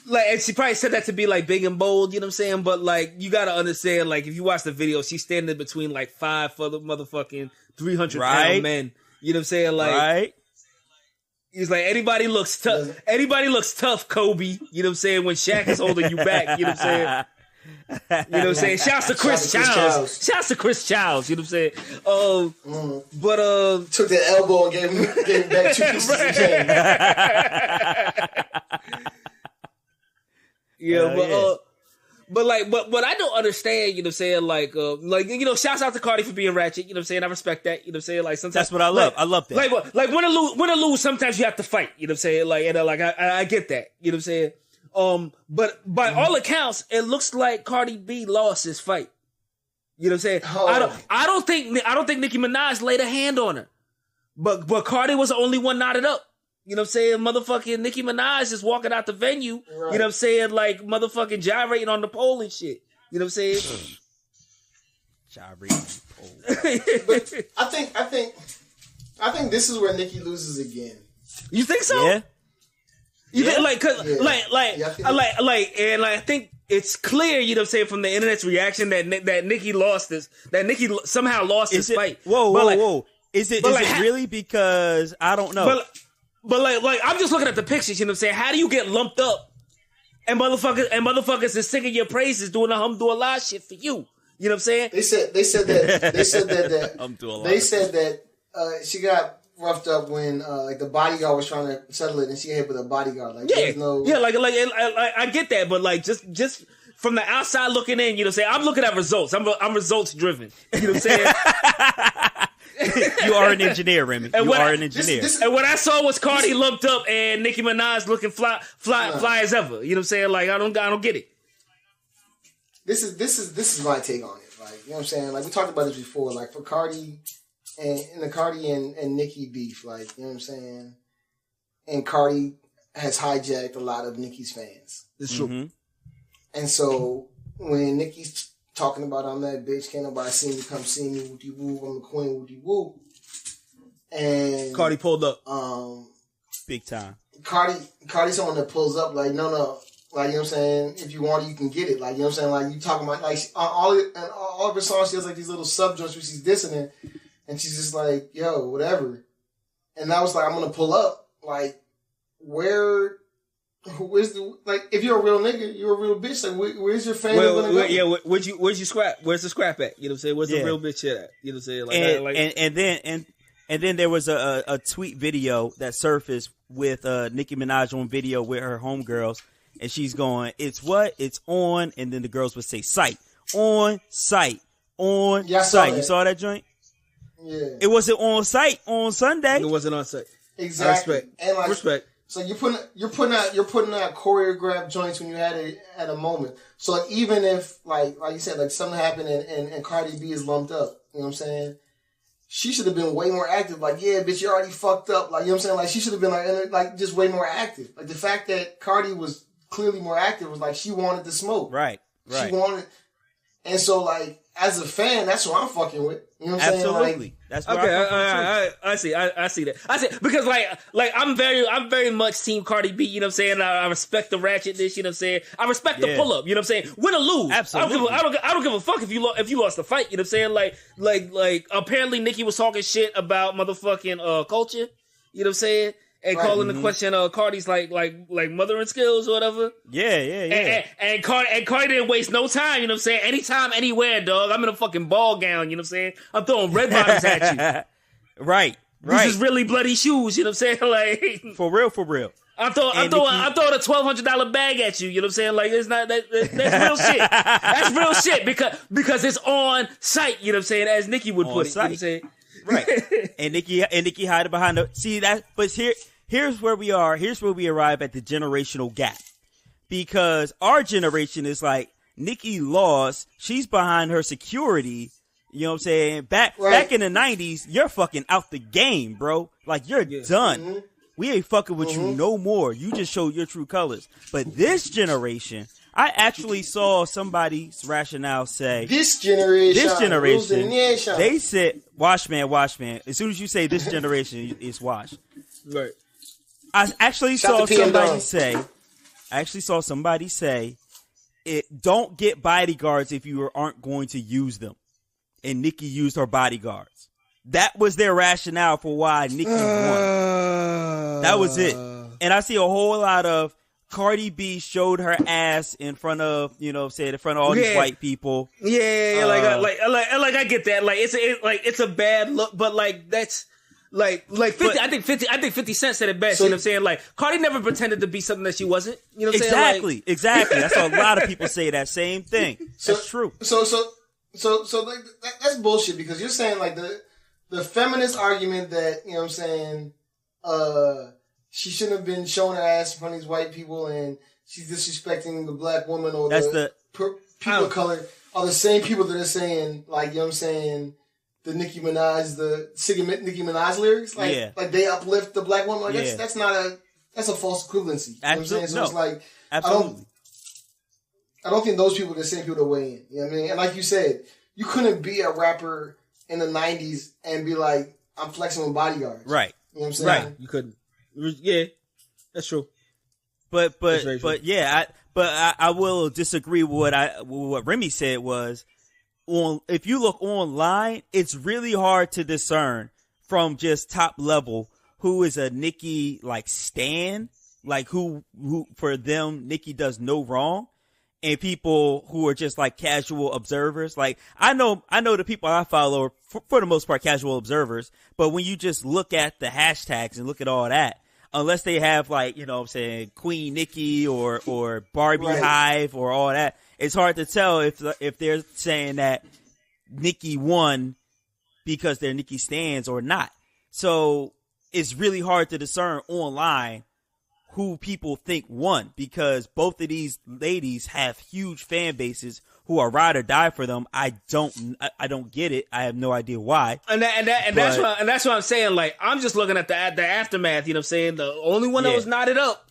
like, and she probably said that to be like big and bold, you know what I'm saying? But like, you gotta understand, like, if you watch the video, she's standing between like 5 for the motherfucking 300-pound men. You know what I'm saying? Like, right. He's like, anybody looks tough. Anybody looks tough, Kobe. You know what I'm saying? When Shaq is holding you back, you know what I'm saying? You know what I'm saying? Shouts to Chris Childs. Shouts to Chris Childs. You know what I'm saying? But took the elbow and gave him back 2 pieces of chain. Yeah, but what I don't understand, you know what I'm saying? Like, you know, shouts out to Cardi for being ratchet. You know what I'm saying? I respect that. You know what I'm saying? Like, sometimes that's what I love. I love that. Like win or lose, sometimes you have to fight. You know what I'm saying? Like, and I get that. You know what I'm saying? But by all accounts, it looks like Cardi B lost his fight. You know what I'm saying? Oh. I don't think Nicki Minaj laid a hand on her, but Cardi was the only one knotted up. You know what I'm saying? Motherfucking Nicki Minaj is walking out the venue. Right. You know what I'm saying? Like motherfucking gyrating on the pole and shit. You know what I'm saying? Gyrating on the pole. But I think this is where Nicki loses again. You think so? Yeah. You think, I think it's clear, you know what I'm saying, from the internet's reaction that Nicki lost this, that Nicki somehow lost this fight. Whoa. Is it really? Because I don't know. But I'm just looking at the pictures, you know what I'm saying? How do you get lumped up and motherfuckers is singing your praises, doing the Hamdulillah shit for you? You know what I'm saying? They said that she got roughed up when like the bodyguard was trying to settle it and she hit with a bodyguard. Like, I get that, but like just from the outside looking in, you know what I'm saying? I'm looking at results. I'm results driven. You know what I'm saying? You are an engineer, Remy. And you are an engineer. And what I saw was Cardi lumped up and Nicki Minaj looking fly as ever. You know what I'm saying? Like I don't get it. This is my take on it. Like, you know what I'm saying? Like we talked about this before. Like for Cardi and the Cardi and Nicki beef, like, you know what I'm saying? And Cardi has hijacked a lot of Nicki's fans. It's true. Mm-hmm. And so when Nicki's talking about I'm that bitch, can't nobody see me, come see me, woody woo, I'm the queen, woody woo. And Cardi pulled up. Big time. Cardi's someone that pulls up like, no. Like, you know what I'm saying? If you want it, you can get it. Like, you know what I'm saying? Like, you talking about, like, all of her songs, she has like these little sub-joints where she's dissing it. And she's just like, yo, whatever. And I was like, I'm going to pull up. Like, where's the, like, if you're a real nigga, you're a real bitch. Like, where's your fan going to go? Yeah, where's you scrap? Where's the scrap at? You know what I'm saying? Where's the real bitch at? You know what I'm saying? Like, And then there was a tweet video that surfaced with Nicki Minaj on video with her homegirls, and she's going, "It's what? It's on," and then the girls would say, "Sight, on, sight, on, sight." You saw that joint? Yeah. It wasn't on site on Sunday. It wasn't on site. Exactly. Respect. And like, respect. So you're putting out choreographed joints when you had it at a moment. So like, even if like you said, like something happened and Cardi B is lumped up, you know what I'm saying? She should have been way more active. Like, yeah, bitch, you already fucked up. Like, you know what I'm saying? Like, she should have been like just way more active. Like the fact that Cardi was clearly more active was like she wanted to smoke. Right. She wanted, and so like as a fan, that's what I'm fucking with. You know what I'm saying? Absolutely. That's what I see that. I see because like I'm very much team Cardi B. You know what I'm saying? I respect the ratchetness. You know what I'm saying? I respect the pull up. You know what I'm saying? Win or lose. Absolutely. I don't give a fuck if you lost the fight. You know what I'm saying? Like apparently Nicki was talking shit about motherfucking culture. You know what I'm saying? And calling the question Cardi's like mothering skills or whatever. Yeah. And Cardi didn't waste no time, you know what I'm saying? Anytime, anywhere, dog. I'm in a fucking ball gown, you know what I'm saying? I'm throwing red bottoms at you. Right. These is really bloody shoes, you know what I'm saying? Like for real. I'm throwing a $1,200 bag at you, you know what I'm saying? Like it's not that's real shit. That's real shit because it's on site, you know what I'm saying? As Nicki would put it, you know what I'm saying? Right. and Nicki hiding behind the see that but here's where we are. Here's where we arrive at the generational gap. Because our generation is like, Nicki lost. She's behind her security. You know what I'm saying? Back in the 90s, you're fucking out the game, bro. Like, you're done. Mm-hmm. We ain't fucking with you no more. You just showed your true colors. But this generation, I actually saw somebody's rationale say, This generation, they said, wash man. As soon as you say this generation, it's wash. Right. I actually saw somebody say, don't get bodyguards if you aren't going to use them. And Nicki used her bodyguards. That was their rationale for why Nicki won. That was it. And I see a whole lot of Cardi B showed her ass in front of, you know, in front of all these white people. Yeah, like I get that. Like it's a bad look, but like that's. Like 50, I think 50 Cent said it best, you know what I'm saying? Like, Cardi never pretended to be something that she wasn't, you know what I'm saying? Exactly. That's a lot of people say that same thing. That's true. So like, that's bullshit because you're saying like the feminist argument that, you know what I'm saying, she shouldn't have been showing her ass in front of these white people and she's disrespecting the black woman or people of color are the same people that are saying, like, you know what I'm saying, the Nicki Minaj lyrics, like they uplift the black woman. Like that's a false equivalency. You know what I'm saying? So it's like absolutely. I don't think those people are the same people that weigh in. You know what I mean? And like you said, you couldn't be a rapper in the 90s and be like, I'm flexing with bodyguards. Right. You know what I'm saying? Right. You couldn't. Yeah, that's true. But I will disagree with what Remy said was. If you look online, it's really hard to discern from just top level who is a Nicki like stan, like who for them Nicki does no wrong, and people who are just like casual observers. Like I know the people I follow are for the most part casual observers, but when you just look at the hashtags and look at all that, unless they have like, you know what I'm saying, Queen Nicki or Barbie Hive or all that, it's hard to tell if they're saying that Nicki won because they're Nicki stans or not. So it's really hard to discern online who people think won because both of these ladies have huge fan bases who are ride or die for them. I don't get it. I have no idea why. That's what I'm saying. Like, I'm just looking at the aftermath. You know what I'm saying? The only one that was knotted up.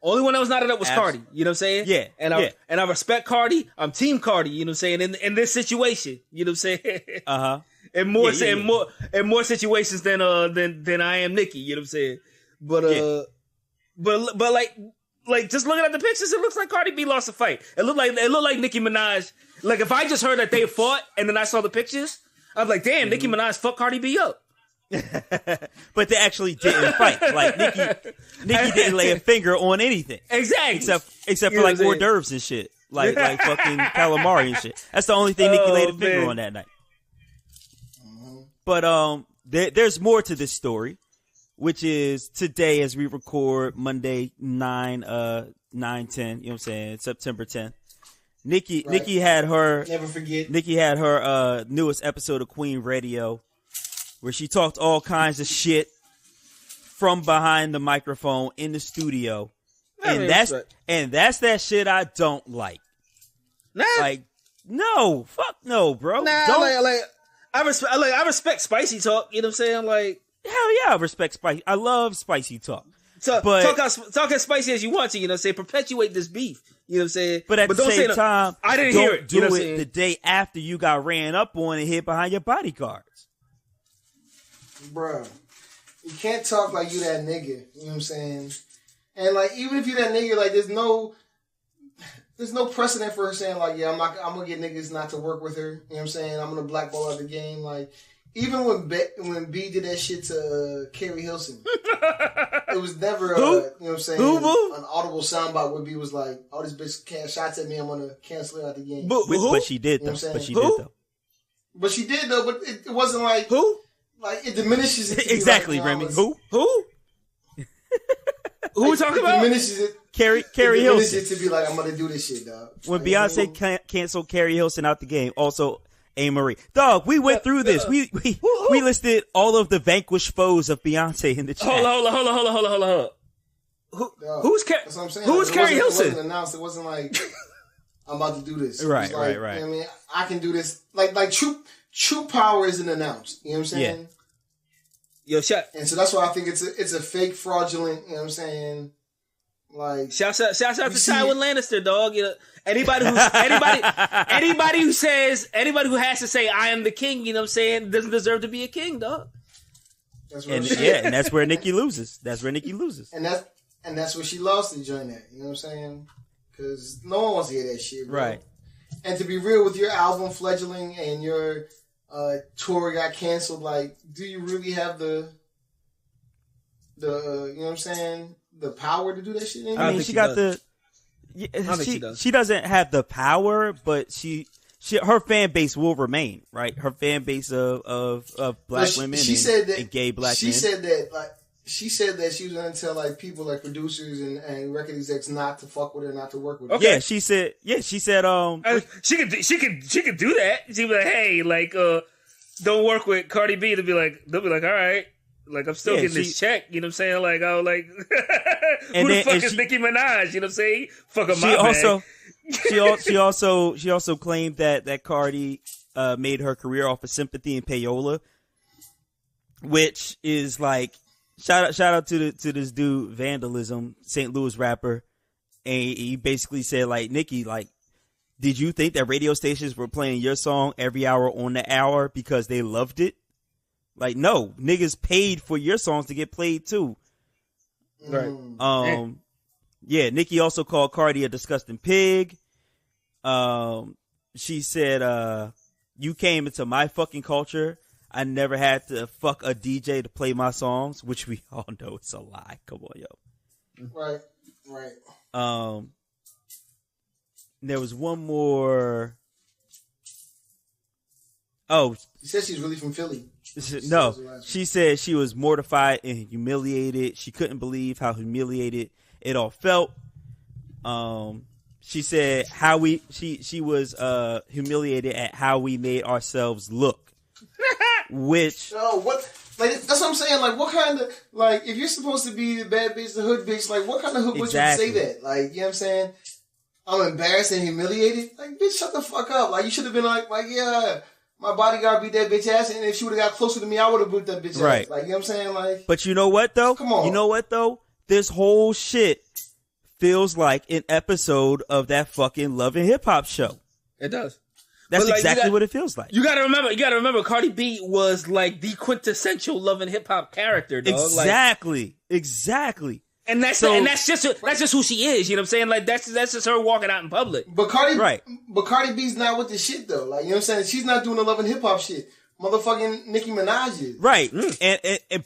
Only one that was knotted up was Cardi. You know what I'm saying? Yeah. And I respect Cardi. I'm team Cardi. You know what I'm saying? In this situation. You know what I'm saying? And more situations than I am Nicki. You know what I'm saying? But like just looking at the pictures, it looks like Cardi B lost a fight. It looked like Nicki Minaj. Like if I just heard that they fought and then I saw the pictures, I was like, damn, Nicki Minaj fucked Cardi B up. But they actually didn't fight. Like Nicki didn't lay a finger on anything. Exactly. Except for like hors d'oeuvres and shit. Like fucking calamari and shit. That's the only thing Nicki laid a finger on that night. But there's more to this story, which is today as we record Monday 9/10, you know what I'm saying, September 10th. Nicki had her never forget. Nicki had her newest episode of Queen Radio where she talked all kinds of shit from behind the microphone in the studio. And that's that shit I don't like. Nah. Like, no, fuck no, bro. Nah, don't. I respect spicy talk, you know what I'm saying? Like, hell yeah, I respect spicy. I love spicy talk. So but, talk as spicy as you want to, you know what I'm saying? Perpetuate this beef, you know what I'm saying? But at the same time, I didn't hear it. Do you know it the day after you got ran up on and hid behind your bodyguards. Bruh, you can't talk like you that nigga, you know what I'm saying? And like, even if you that nigga, like, there's no precedent for her saying like, yeah, I'm gonna get niggas not to work with her, you know what I'm saying? I'm gonna blackball out the game, like. Even when B did that shit to Carrie Hilson, it was never, you know what I'm saying, an audible soundbite where B was like, oh, this bitch cast shots at me, I'm going to cancel her out the game. But she did, though. But she did, though, but it wasn't like... Who? Like, it diminishes it. Exactly, like, Remy. Who? Who we talking about? It diminishes it. Carrie Hilson. Hilson. It to be like, I'm going to do this shit, dog. When Beyonce canceled Carrie Hilson out the game, also... A-Marie. Dog, we went through this. We listed all of the vanquished foes of Beyonce in the chat. Hold on. Who's Carrie Hilson? It wasn't announced. It wasn't like, I'm about to do this. Right. You know what I mean? I can do this. Like true power isn't announced. You know what I'm saying? Yeah. Yo, shut. And so that's why I think it's a fake, fraudulent, you know what I'm saying? Like, shouts out to Tywin Lannister, dog. You know, anybody who has to say I am the king, you know what I'm saying, doesn't deserve to be a king, dog. That's and that's where Nicki loses. And that's where she lost the joint at. You know what I'm saying? Because no one wants to hear that shit, bro. Right. And to be real, with your album fledgling and your tour got canceled, like, do you really have the you know what I'm saying, the power to do that shit anymore? I mean, she got the... She doesn't have the power, but her fan base will remain, right? Her fan base of black women and gay black men. She said that she was going to tell like people like producers and record execs not to fuck with her, not to work with her. Okay. Yeah, she said she could do that. She'd be like, hey, like don't work with Cardi B. They'll be like, all right. Like, I'm still getting this check, you know what I'm saying? Like, who the fuck is Nicki Minaj, you know what I'm saying? Fuck up my bag. She also claimed that Cardi made her career off of sympathy and payola, which is like, shout out to this dude, Vandalism, St. Louis rapper, and he basically said, like, Nicki, like, did you think that radio stations were playing your song every hour on the hour because they loved it? Like, no, niggas paid for your songs to get played too. Right. Yeah, Nicki also called Cardi a disgusting pig. She said, you came into my fucking culture. I never had to fuck a DJ to play my songs, which we all know it's a lie. Come on, yo. Right. There was one more. Oh. She said she's really from Philly. No, she said she was mortified and humiliated. She couldn't believe how humiliated it all felt. She said she was humiliated at how we made ourselves look. Which that's what I'm saying. Like, what kind of, like, if you're supposed to be the bad bitch, the hood bitch, like, what kind of hood bitch would say that? Like, you know what I'm saying? I'm embarrassed and humiliated. Like, bitch, shut the fuck up. Like, you should have been like, yeah. My bodyguard beat that bitch ass, and if she would have got closer to me, I would have beat that bitch ass. Like, you know what I'm saying? Like, but you know what, though? Come on. You know what, though? This whole shit feels like an episode of that fucking Love and Hip Hop show. It does. That's exactly what it feels like. You gotta remember, Cardi B was like the quintessential Love and Hip Hop character, dog. Exactly. And that's just who she is. You know what I'm saying? Like, that's just her walking out in public. But Cardi B's not with the shit though. Like, you know what I'm saying? She's not doing the Love and Hip Hop shit. Motherfucking Nicki Minaj is. Right.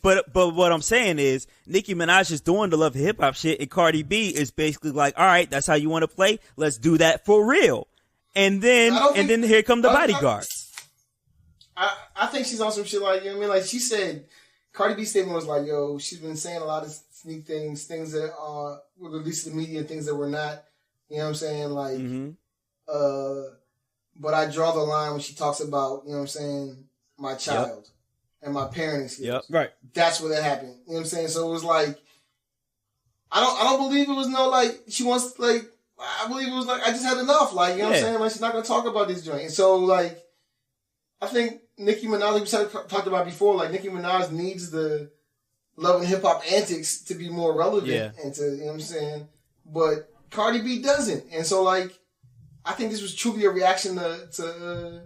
But what I'm saying is Nicki Minaj is doing the Love and Hip Hop shit, and Cardi B is basically like, all right, that's how you want to play. Let's do that for real. And then here come the bodyguards. I think she's on some shit like, you know what I mean? Like she said, Cardi B's statement was like, yo, she's been saying a lot of sneak things that were released to the media, things that were not, you know what I'm saying? Like, but I draw the line when she talks about, you know what I'm saying, my child and my parenting skills. Yep. Right. That's where that happened. You know what I'm saying? So it was like, I don't believe it was no, like, she wants, like, I believe it was like, I just had enough. Like, you know what I'm saying? Like, she's not going to talk about this joint. And so, like, I think Nicki Minaj, like we talked about before, like, Nicki Minaj needs the love and hip hop antics to be more relevant and to, you know what I'm saying? But Cardi B doesn't. And so, like, I think this was truly a reaction to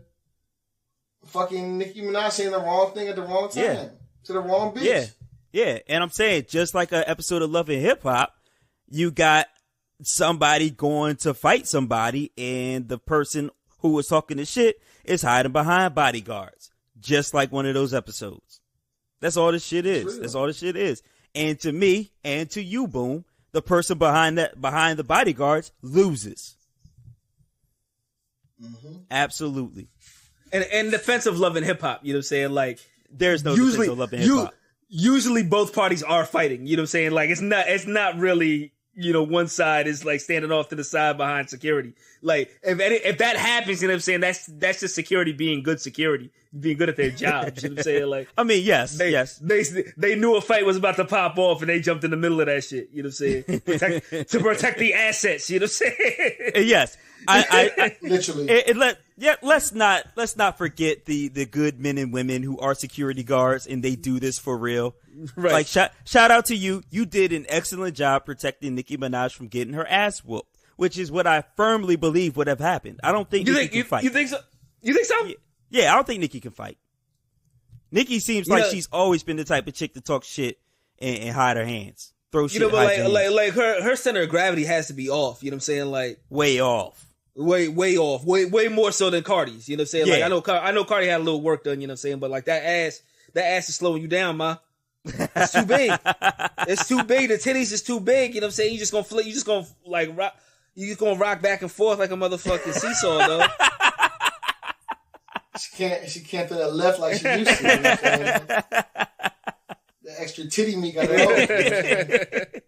fucking Nicki Minaj saying the wrong thing at the wrong time. To the wrong bitch. Yeah. Yeah. And I'm saying, just like an episode of Love and Hip Hop, you got somebody going to fight somebody, and the person who was talking the shit is hiding behind bodyguards. Just like one of those episodes. That's all this shit is. That's all this shit is. And to me, and to you, Boom, the person behind the bodyguards loses. Absolutely. And in defense of Love and Hip Hop, you know what I'm saying? Like, there's no defense of Love and Hip Hop. Usually both parties are fighting, you know what I'm saying? Like, it's not really, you know, one side is like standing off to the side behind security. Like, if that happens, you know what I'm saying? That's just security being good at their jobs. You know what I'm saying? Like, I mean, yes. They knew a fight was about to pop off, and they jumped in the middle of that shit. You know what I'm saying? To protect the assets. You know what I'm saying? Yes. I literally. Let's not forget the good men and women who are security guards, and they do this for real. Right. Like, shout out to you. You did an excellent job protecting Nicki Minaj from getting her ass whooped, which is what I firmly believe would have happened. I don't think Nicki can fight. You think so? You think so? Yeah, I don't think Nicki can fight. Nicki seems like she's always been the type of chick to talk shit and hide her hands. Throw shit. You know, but like her center of gravity has to be off. You know what I'm saying? Like, way off. Way off. Way more so than Cardi's. You know what I'm saying? Yeah. Like, I know Cardi had a little work done, you know what I'm saying? But like that ass is slowing you down, ma. It's too big. It's too big. The titties is too big, you know what I'm saying? You just gonna flip, you just gonna like rock, you just gonna rock back and forth like a motherfucking seesaw, though. She can't throw that left like she used to. You know what I'm saying? The extra titty meat got it all.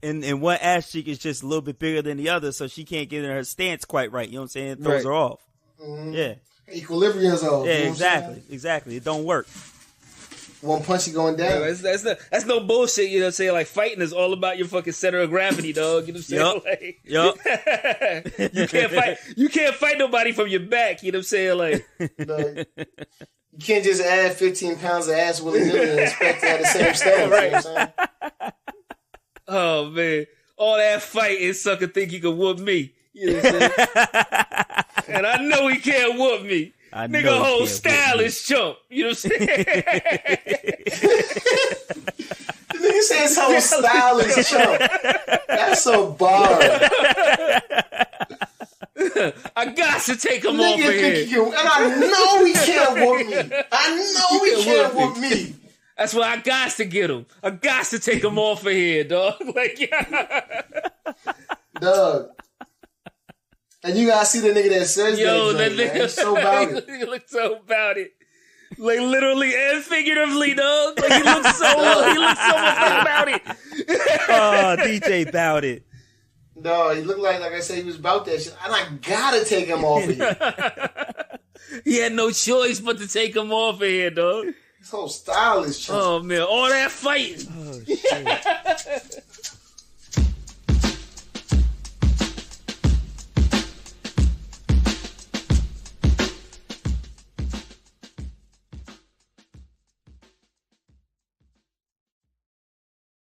And one ass cheek is just a little bit bigger than the other, so she can't get in her stance quite right. You know what I'm saying? It throws her off. Mm-hmm. Yeah. Equilibrium's off. Yeah, you know exactly. It don't work. One punch you going down. Yeah, that's no bullshit, you know what I'm saying? Like, fighting is all about your fucking center of gravity, dog. You know what I'm saying? Yup. You can't fight nobody from your back, you know what I'm saying? Like, you can't just add 15 pounds of ass willy-nilly and expect to have the same stance. Right. You know what I'm saying? Oh, man. All that fighting, sucker think he can whoop me. You know what I'm saying? And I know he can't whoop me. Nigga, whole stylish chump. You know what I'm saying? The nigga says whole stylish chump. That's so bar. I got to take him off of here. And I know he can't whoop me. I know he can't whoop me. That's why I got to get him. I got to take him off of here, dog. Like, yeah. Dog. And you gotta see the nigga that says that nigga. He's so about it. He looks so about it. Like, literally and figuratively, dog. Like, he looks so much about it. Oh, DJ Bout It. No, he looked like I said, he was about that shit. And I gotta take him off of here. He had no choice but to take him off of here, dog. His whole style is changed. Oh, man. All that fighting. Oh, shit.